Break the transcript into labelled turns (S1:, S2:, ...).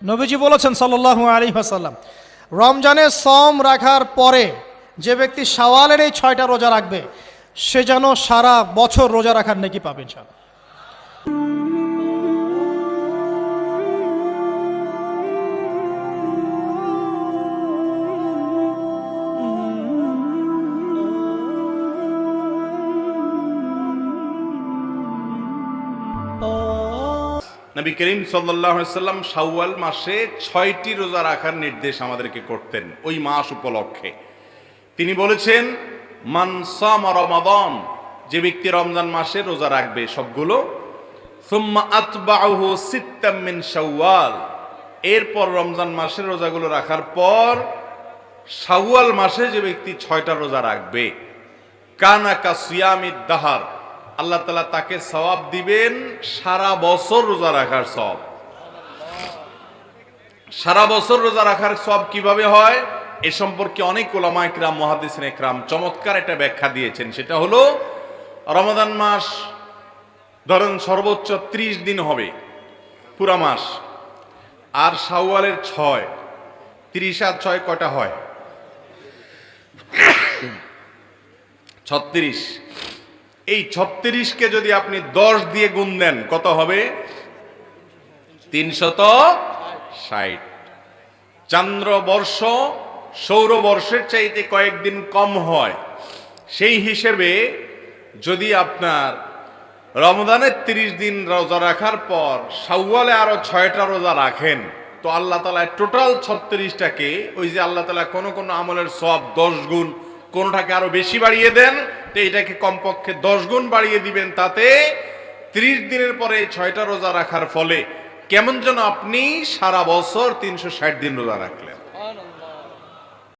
S1: নবীজি বলেছেন সাল্লাল্লাহু আলাইহি ওয়াসাল্লাম, রমজানের সম রাখার পরে যে ব্যক্তি শাওয়ালের এই 6টা রোজা রাখবে সে যেন সারা বছর রোজা রাখার নেকি পাবে ইনশাআল্লাহ।
S2: নবী করিম সাল্লাল্লাহু আলাইহি ওয়াসাল্লাম শাওয়াল মাসে 6টি রোজা রাখার নির্দেশ আমাদেরকে করতেন ওই মাস উপলক্ষে। তিনি বলেছেন, মান সামা রমাদান, যে ব্যক্তি রমজান মাসে রোজা রাখবে সবগুলো, সুম্মা আতবাউহু সিত্তাম মিন শাওয়াল, এরপর রমজান মাসের রোজাগুলো রাখার পর শাওয়াল মাসে যে ব্যক্তি 6টা রোজা রাখবে, কানা কা সিয়ামিদ দাহার, আল্লাহ তাআলা তাকে সওয়াব দিবেন সারা বছর রোজা রাখার সওয়াব। সারা বছর রোজা রাখার সওয়াব কিভাবে হয় এ সম্পর্কে অনেক উলামা ইকরাম, মুহাদ্দিসিন ইকরাম চমৎকার একটা ব্যাখ্যা দিয়েছেন। সেটা হলো, রমাদান মাস ধরেন সর্বোচ্চ 30 দিন হবে পুরা মাস, আর শাওয়ালের 6, 30 আর 6 কয়টা হয়? 36। এই 36কে যদি আপনি 10 দিয়ে গুণ দেন কত হবে? 360। চন্দ্রবর্ষ সৌরবর্ষের চাইতে কয়েকদিন কম হয়। সেই হিসেবে যদি আপনার রমজানের 30 দিন রোজা রাখার পর শাওয়ালে আরো 6টা রোজা রাখেন, তো আল্লাহ তাআলা টোটাল 36টাকে, ওই যে আল্লাহ তাআলা কোন কোন আমলের সওয়াব 10 গুণ, কোনটাকে আরো বেশি বাড়িয়ে দেন, তো এটাকে কমপক্ষে 10 গুণ বাড়িয়ে দিবেন। তাতে 30 দিনের পরে 6টা রোজা রাখার ফলে কেমন যেন আপনি সারা বছর 360 দিন রোজা রাখলেন।